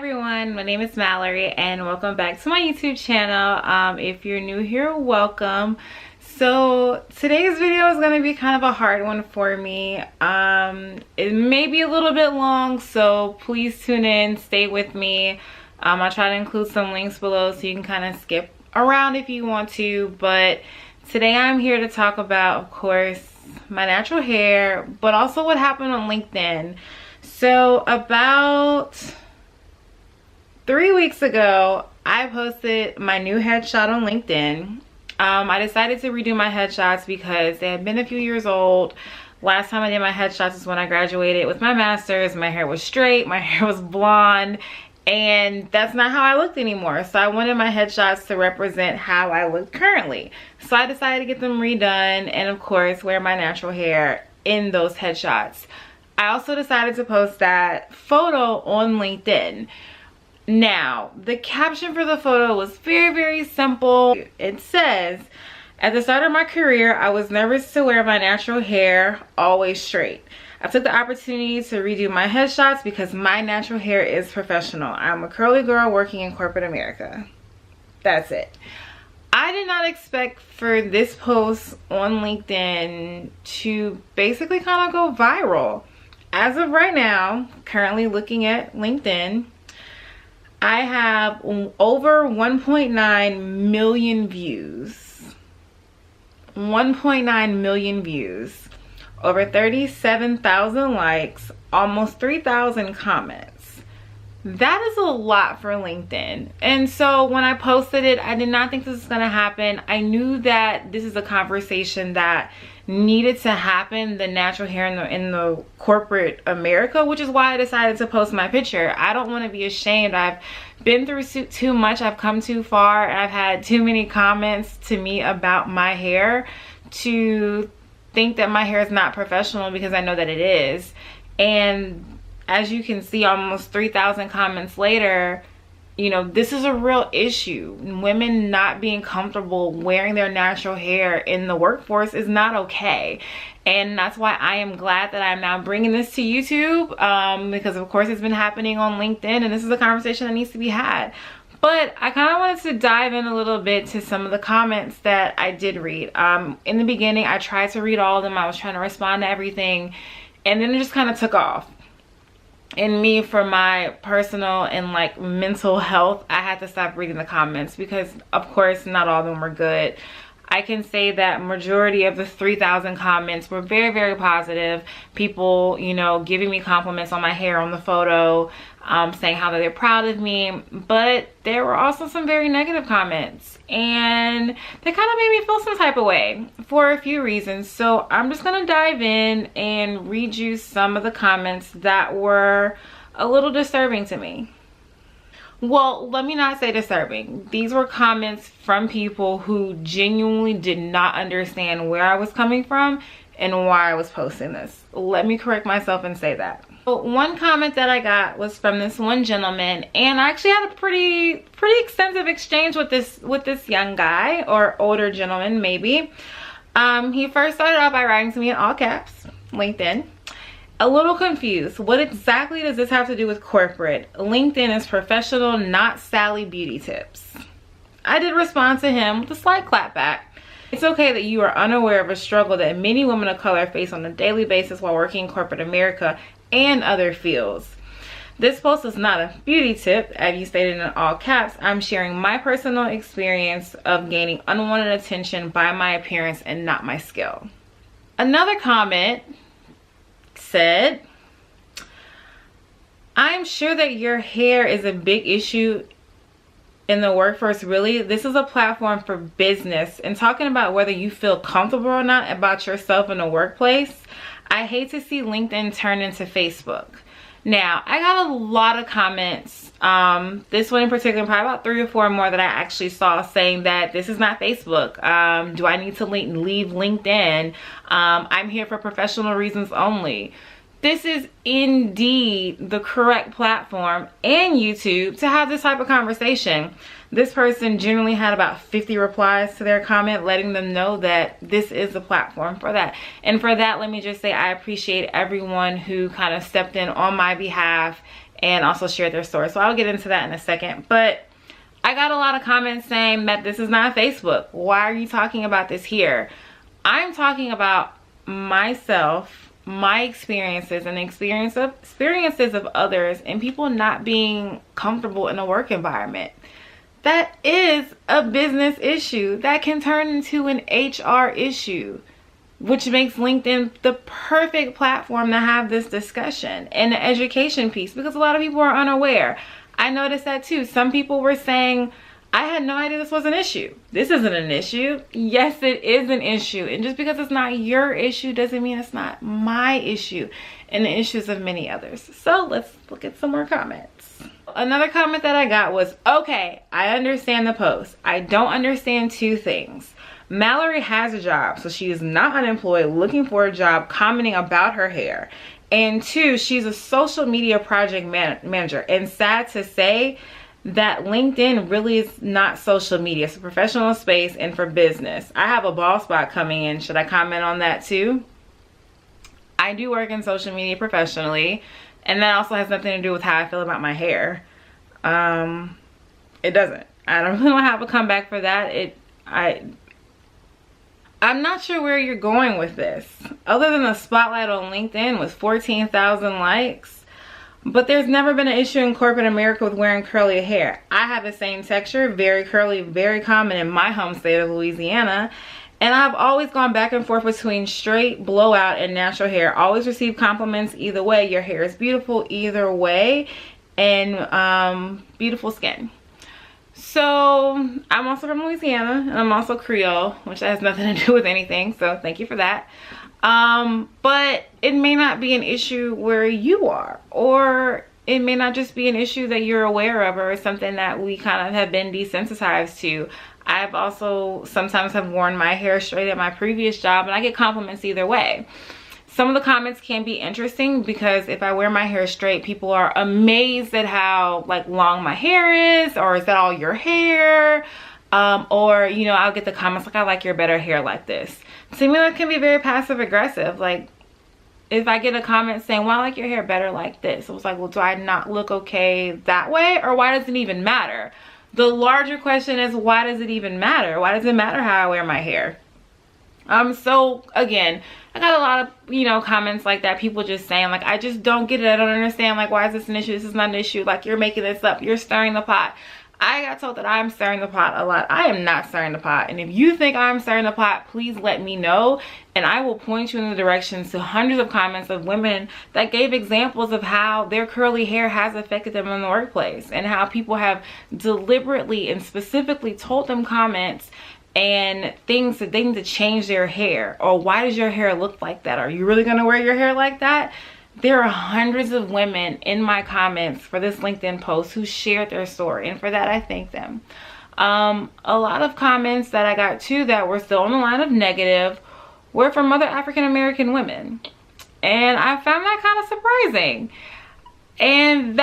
everyone, my name is Mallory and welcome back to my YouTube channel. If you're new here, welcome. So today's video is going to be kind of a hard one for me. It may be a little bit long, so please tune in, stay with me. I'll try to include some links below so you can kind of skip around if you want to, but today I'm here to talk about, of course, my natural hair, but also what happened on LinkedIn. So about 3 weeks ago, I posted my new headshot on LinkedIn. I decided to redo my headshots because they had been a few years old. Last time I did my headshots is when I graduated with my master's. My hair was straight, my hair was blonde, and that's not how I looked anymore. So I wanted my headshots to represent how I look currently. So I decided to get them redone and, of course, wear my natural hair in those headshots. I also decided to post that photo on LinkedIn. Now, the caption for the photo was very, very simple. It says, "At the start of my career, I was nervous to wear my natural hair always straight. I took the opportunity to redo my headshots because my natural hair is professional. I'm a curly girl working in corporate America." That's it. I did not expect for this post on LinkedIn to basically kind of go viral. As of right now, currently looking at LinkedIn, I have over 1.9 million views. 1.9 million views. Over 37,000 likes. Almost 3,000 comments. That is a lot for LinkedIn. And so when I posted it, I did not think this was going to happen. I knew that this is a conversation that needed to happen, the natural hair in the corporate America, which is why I decided to post my picture. I don't want to be ashamed. I've been through too much. I've come too far. I've had too many comments to me about my hair to think that my hair is not professional, because I know that it is. And as you can see, almost 3,000 comments later, you know, this is a real issue. Women not being comfortable wearing their natural hair in the workforce is not okay. And that's why I am glad that I'm now bringing this to YouTube, because of course it's been happening on LinkedIn, and this is a conversation that needs to be had. But I kind of wanted to dive in a little bit to some of the comments that I did read. In the beginning, I tried to read all of them. I was trying to respond to everything, and then it just kind of took off. And me, for my personal and like mental health, I had to stop reading the comments because, of course, not all of them were good. I can say that majority of the 3,000 comments were very, very positive. People, you know, giving me compliments on my hair on the photo, saying how they're proud of me. But there were also some very negative comments, and they kind of made me feel some type of way for a few reasons. So I'm just gonna dive in and read you some of the comments that were a little disturbing to me. Well, let me not say disturbing. These were comments from people who genuinely did not understand where I was coming from and why I was posting this. Let me correct myself and say that. So one comment that I got was from this one gentleman, and I actually had a pretty extensive exchange with this young guy, or older gentleman maybe. He first started out by writing to me in all caps, LinkedIn. "A little confused. What exactly does this have to do with corporate? LinkedIn is professional, not Sally beauty tips." I did respond to him with a slight clap back. "It's okay that you are unaware of a struggle that many women of color face on a daily basis while working in corporate America and other fields. This post is not a beauty tip, as you stated in all caps. I'm sharing my personal experience of gaining unwanted attention by my appearance and not my skill." Another comment said, "I'm sure that your hair is a big issue in the workforce. Really, this is a platform for business and talking about whether you feel comfortable or not about yourself in the workplace. I hate to see LinkedIn turn into Facebook." Now, I got a lot of comments, this one in particular, probably about 3 or 4 more that I actually saw, saying that this is not Facebook. Do I need to leave LinkedIn? I'm here for professional reasons only. This is indeed the correct platform and YouTube to have this type of conversation. This person generally had about 50 replies to their comment, letting them know that this is the platform for that. And for that, let me just say I appreciate everyone who kind of stepped in on my behalf and also shared their story. So I'll get into that in a second. But I got a lot of comments saying that this is not Facebook. Why are you talking about this here? I'm talking about myself, my experiences, and experiences of others, and people not being comfortable in a work environment. That is a business issue that can turn into an HR issue, which makes LinkedIn the perfect platform to have this discussion, and the education piece, because a lot of people are unaware. I noticed that too. Some people were saying, I had no idea this was an issue. This isn't an issue. Yes, it is an issue. And just because it's not your issue doesn't mean it's not my issue and the issues of many others. So let's look at some more comments. Another comment that I got was, okay, I understand the post. I don't understand two things. Malerie has a job, so she is not unemployed, looking for a job, commenting about her hair. And two, she's a social media project manager. And sad to say that LinkedIn really is not social media. It's a professional space and for business. I have a ball spot coming in. Should I comment on that too? I do work in social media professionally, and that also has nothing to do with how I feel about my hair. It doesn't. I don't really want to have a comeback for that. I'm not sure where you're going with this, other than the spotlight on LinkedIn with 14,000 likes. But there's never been an issue in corporate America with wearing curly hair. I have the same texture, very curly, very common in my home state of Louisiana. And I've always gone back and forth between straight, blowout, and natural hair. Always receive compliments either way. Your hair is beautiful either way. And beautiful skin. So I'm also from Louisiana, and I'm also Creole, which has nothing to do with anything. So thank you for that. But it may not be an issue where you are, or it may not just be an issue that you're aware of, or something that we kind of have been desensitized to. I've also sometimes have worn my hair straight at my previous job, and I get compliments either way. Some of the comments can be interesting because if I wear my hair straight, people are amazed at how like long my hair is, or is that all your hair? Or, you know, I'll get the comments like, I like your better hair like this. To me, that can be very passive aggressive. Like, if I get a comment saying, well, I like your hair better like this, I was like, well, do I not look okay that way? Or why does it even matter? The larger question is, why does it even matter? Why does it matter how I wear my hair? So again, I got a lot of, you know, comments like that. People just saying like, I just don't get it. I don't understand. Like, why is this an issue? This is not an issue. Like, you're making this up. You're stirring the pot. I got told that I'm stirring the pot a lot. I am not stirring the pot. And if you think I'm stirring the pot, please let me know. And I will point you in the directions to hundreds of comments of women that gave examples of how their curly hair has affected them in the workplace, and how people have deliberately and specifically told them comments and things that they need to change their hair, or why does your hair look like that? Are you really gonna wear your hair like that? There are hundreds of women in my comments for this LinkedIn post who shared their story, and for that I thank them. A lot of comments that I got too that were still on the line of negative were from other African American women, and I found that kind of surprising. And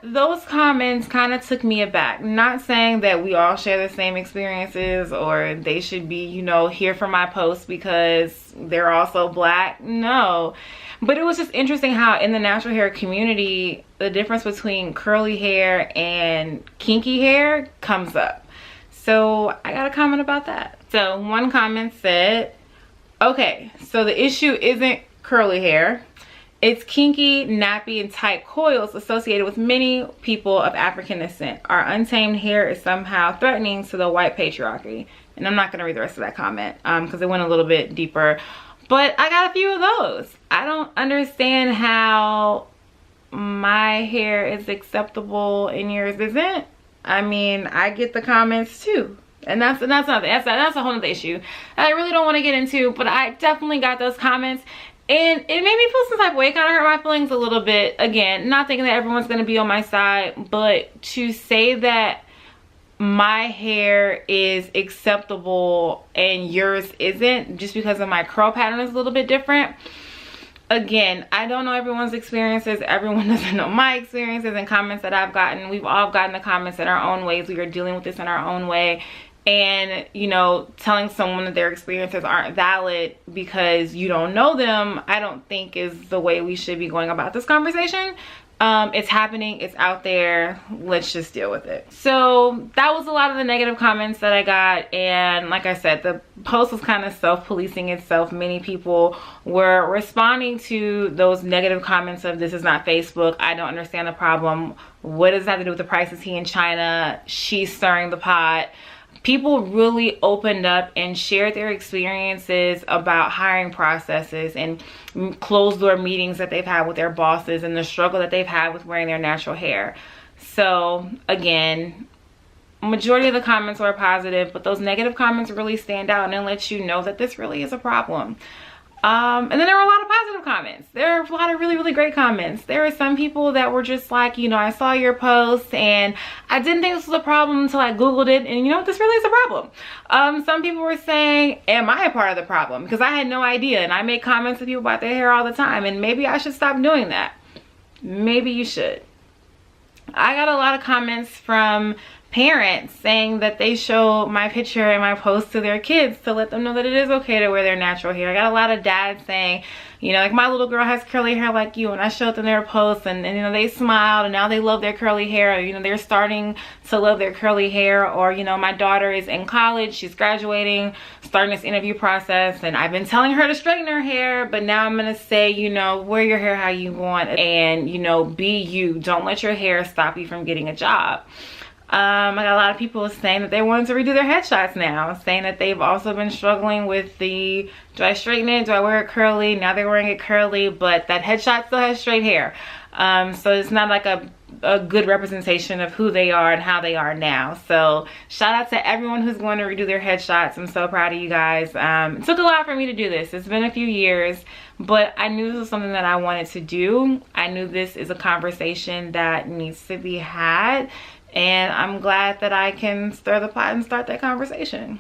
those comments kind of took me aback. Not saying that we all share the same experiences, or they should be, you know, here for my post because they're also black. No. But it was just interesting how in the natural hair community, the difference between curly hair and kinky hair comes up. So I got a comment about that. So one comment said, okay, so the issue isn't curly hair. It's kinky, nappy, and tight coils associated with many people of African descent. Our untamed hair is somehow threatening to the white patriarchy. And I'm not going to read the rest of that comment because it went a little bit deeper. But I got a few of those. I don't understand how my hair is acceptable and yours isn't. I mean, I get the comments too. And that's a whole other issue I really don't want to get into. But I definitely got those comments. And it made me feel some type of way. It kind of hurt my feelings a little bit. Again, not thinking that everyone's going to be on my side. But to say that my hair is acceptable and yours isn't, just because of my curl pattern is a little bit different. Again, I don't know everyone's experiences. Everyone doesn't know my experiences and comments that I've gotten. We've all gotten the comments in our own ways. We are dealing with this in our own way. And, you know, telling someone that their experiences aren't valid because you don't know them, I don't think is the way we should be going about this conversation. It's happening, it's out there, let's just deal with it. So that was a lot of the negative comments that I got, and like I said, the post was kind of self-policing itself. Many people were responding to those negative comments of, this is not Facebook, I don't understand the problem, what does that have to do with the price of tea in China, she's stirring the pot. People really opened up and shared their experiences about hiring processes and closed door meetings that they've had with their bosses and the struggle that they've had with wearing their natural hair. So again, majority of the comments were positive, but those negative comments really stand out and it lets you know that this really is a problem. And then there were a lot of positive comments. There are a lot of really great comments. There are some people that were just like, you know, I saw your post and I didn't think this was a problem until I Googled it, and you know, this really is a problem. Some people were saying, am I a part of the problem? Because I had no idea, and I make comments to people about their hair all the time, and maybe I should stop doing that. Maybe you should. I got a lot of comments from parents saying that they show my picture and my post to their kids to let them know that it is okay to wear their natural hair. I got a lot of dads saying, you know, like, my little girl has curly hair like you, and I showed them their posts, and you know, they smiled and now they love their curly hair. You know, they're starting to love their curly hair. Or, you know, my daughter is in college, she's graduating, starting this interview process, and I've been telling her to straighten her hair, but now I'm gonna say, you know, wear your hair how you want, and you know, be you. Don't let your hair stop you from getting a job. I got a lot of people saying that they wanted to redo their headshots now, saying that they've also been struggling with the, do I straighten it, do I wear it curly? Now they're wearing it curly, but that headshot still has straight hair. So it's not like a good representation of who they are and how they are now. So shout out to everyone who's going to redo their headshots. I'm so proud of you guys. It took a lot for me to do this. It's been a few years, but I knew this was something that I wanted to do. I knew this is a conversation that needs to be had. And I'm glad that I can stir the pot and start that conversation.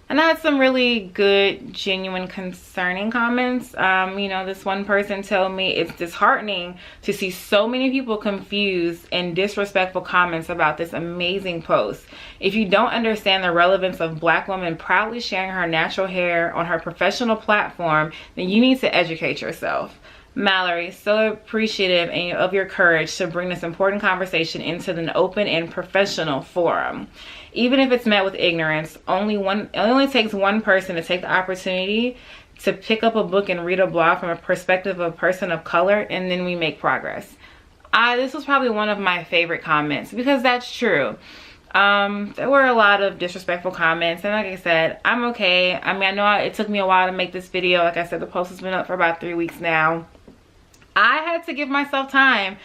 And I had some really good, genuine, concerning comments. You know, this one person told me it's disheartening to see so many people confused and disrespectful comments about this amazing post. If you don't understand the relevance of Black women proudly sharing her natural hair on her professional platform, then you need to educate yourself. Malerie, so appreciative of your courage to bring this important conversation into an open and professional forum. Even if it's met with ignorance, it only takes one person to take the opportunity to pick up a book and read a blog from a perspective of a person of color, and then we make progress. This was probably one of my favorite comments, because that's true. There were a lot of disrespectful comments, and like I said, I'm okay. I mean, I know it took me a while to make this video. Like I said, the post has been up for about 3 weeks now. I had to give myself time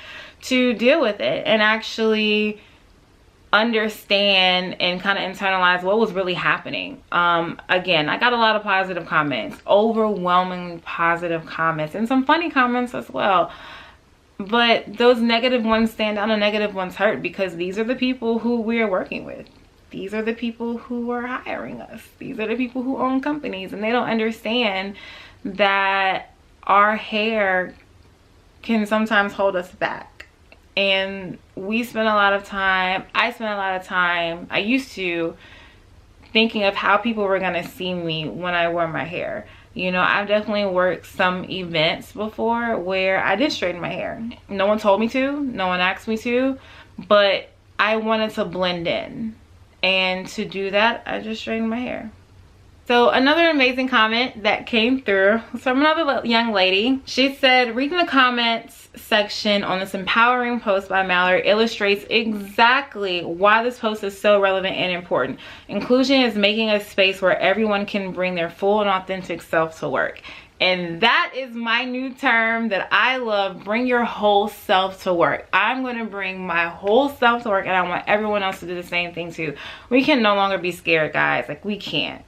to deal with it and actually understand and kind of internalize what was really happening. Again, I got a lot of positive comments, overwhelmingly positive comments, and some funny comments as well. But those negative ones stand out and negative ones hurt, because these are the people who we are working with. These are the people who are hiring us. These are the people who own companies, and they don't understand that our hair can sometimes hold us back. And we spend a lot of time, I spent a lot of time, I used to, thinking of how people were gonna see me when I wore my hair. You know, I've definitely worked some events before where I did straighten my hair. No one told me to, no one asked me to, but I wanted to blend in. And to do that, I just straightened my hair. So another amazing comment that came through was from another young lady. She said, reading the comments section on this empowering post by Malerie illustrates exactly why this post is so relevant and important. Inclusion is making a space where everyone can bring their full and authentic self to work. And that is my new term that I love. Bring your whole self to work. I'm going to bring my whole self to work, and I want everyone else to do the same thing too. We can no longer be scared, guys. Like, we can't.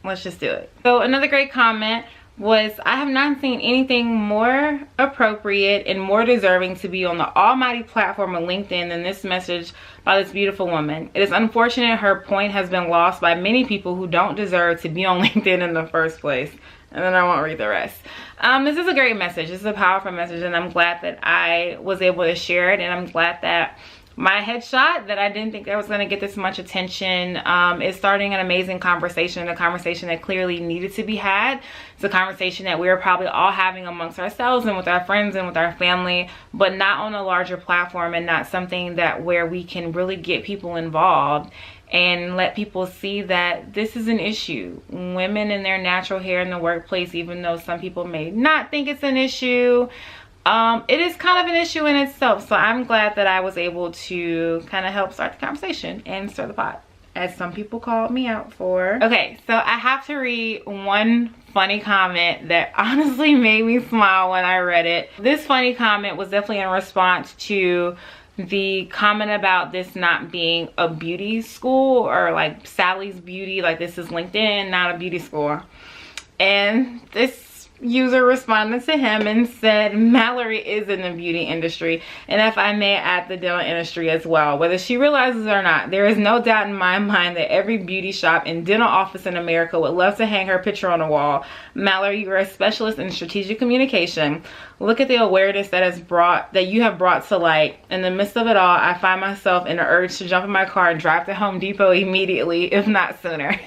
Let's just do it. So another great comment was, I have not seen anything more appropriate and more deserving to be on the almighty platform of LinkedIn than this message by this beautiful woman. It is unfortunate her point has been lost by many people who don't deserve to be on LinkedIn in the first place. And then I won't read the rest. This is a great message. This is a powerful message, and I'm glad that I was able to share it, and I'm glad that my headshot that I didn't think I was going to get this much attention is starting an amazing conversation, a conversation that clearly needed to be had. It's a conversation that we're probably all having amongst ourselves and with our friends and with our family, but not on a larger platform, and not something that where we can really get people involved and let people see that this is an issue. Women in their natural hair in the workplace, even though some people may not think it's an issue, it is kind of an issue in itself. So I'm glad that I was able to kind of help start the conversation and stir the pot, as some people called me out for. Okay, so I have to read one funny comment that honestly made me smile when I read it. This funny comment was definitely in response to the comment about this not being a beauty school, or like Sally's Beauty, like this is LinkedIn, not a beauty school. And this user responded to him and said, Malerie is in the beauty industry, and if I may add, the dental industry as well. Whether she realizes it or not, there is no doubt in my mind that every beauty shop and dental office in America would love to hang her picture on the wall. Malerie, you're a specialist in strategic communication. Look at the awareness that you have brought to light. In the midst of it all, I find myself in the urge to jump in my car and drive to Home Depot immediately, if not sooner.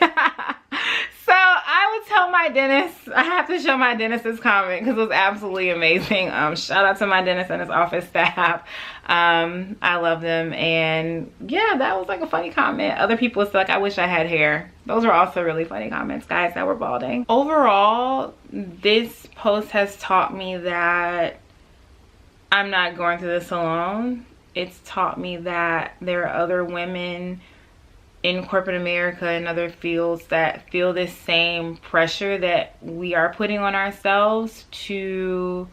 So I would tell my dentist, I have to show my dentist this comment because it was absolutely amazing. Shout out to my dentist and his office staff. I love them. And yeah, that was like a funny comment. Other people said, like, I wish I had hair. Those are also really funny comments, guys that were balding. Overall, this post has taught me that I'm not going through this alone. It's taught me that there are other women in corporate America and other fields that feel this same pressure that we are putting on ourselves to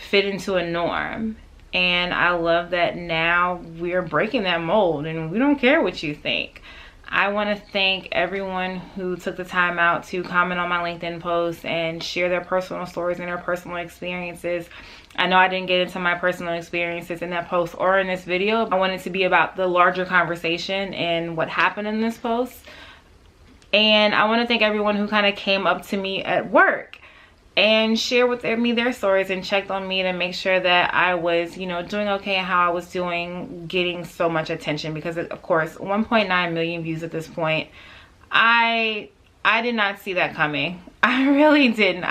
fit into a norm. And I love that now we're breaking that mold and we don't care what you think. I want to thank everyone who took the time out to comment on my LinkedIn post and share their personal stories and their personal experiences. I know I didn't get into my personal experiences in that post or in this video. I wanted to be about the larger conversation and what happened in this post. And I want to thank everyone who kind of came up to me at work and shared with me their stories and checked on me to make sure that I was, you know, doing okay and how I was doing, getting so much attention. Because of course, 1.9 million views at this point. I did not see that coming. I really didn't.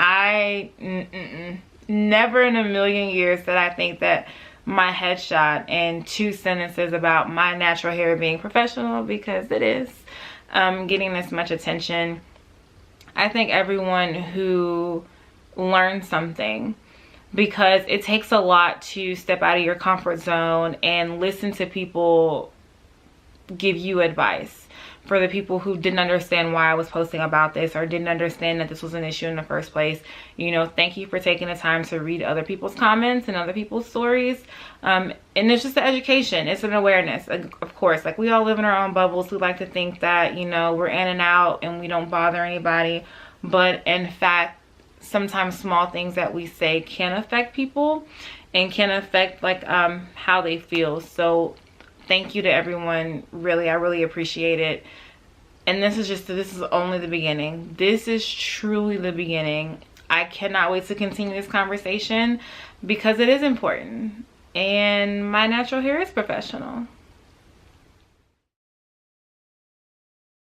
Never in a million years did I think that my headshot and 2 sentences about my natural hair being professional, because it is, getting this much attention. I thank everyone who learned something, because it takes a lot to step out of your comfort zone and listen to people give you advice. For the people who didn't understand why I was posting about this, or didn't understand that this was an issue in the first place, you know, thank you for taking the time to read other people's comments and other people's stories. And it's just an education. It's an awareness. Of course, like, we all live in our own bubbles. We like to think that, you know, we're in and out and we don't bother anybody. But in fact, sometimes small things that we say can affect people and can affect, like, how they feel. So thank you to everyone. Really, I really appreciate it. And this is only the beginning. This is truly the beginning. I cannot wait to continue this conversation because it is important. And my natural hair is professional.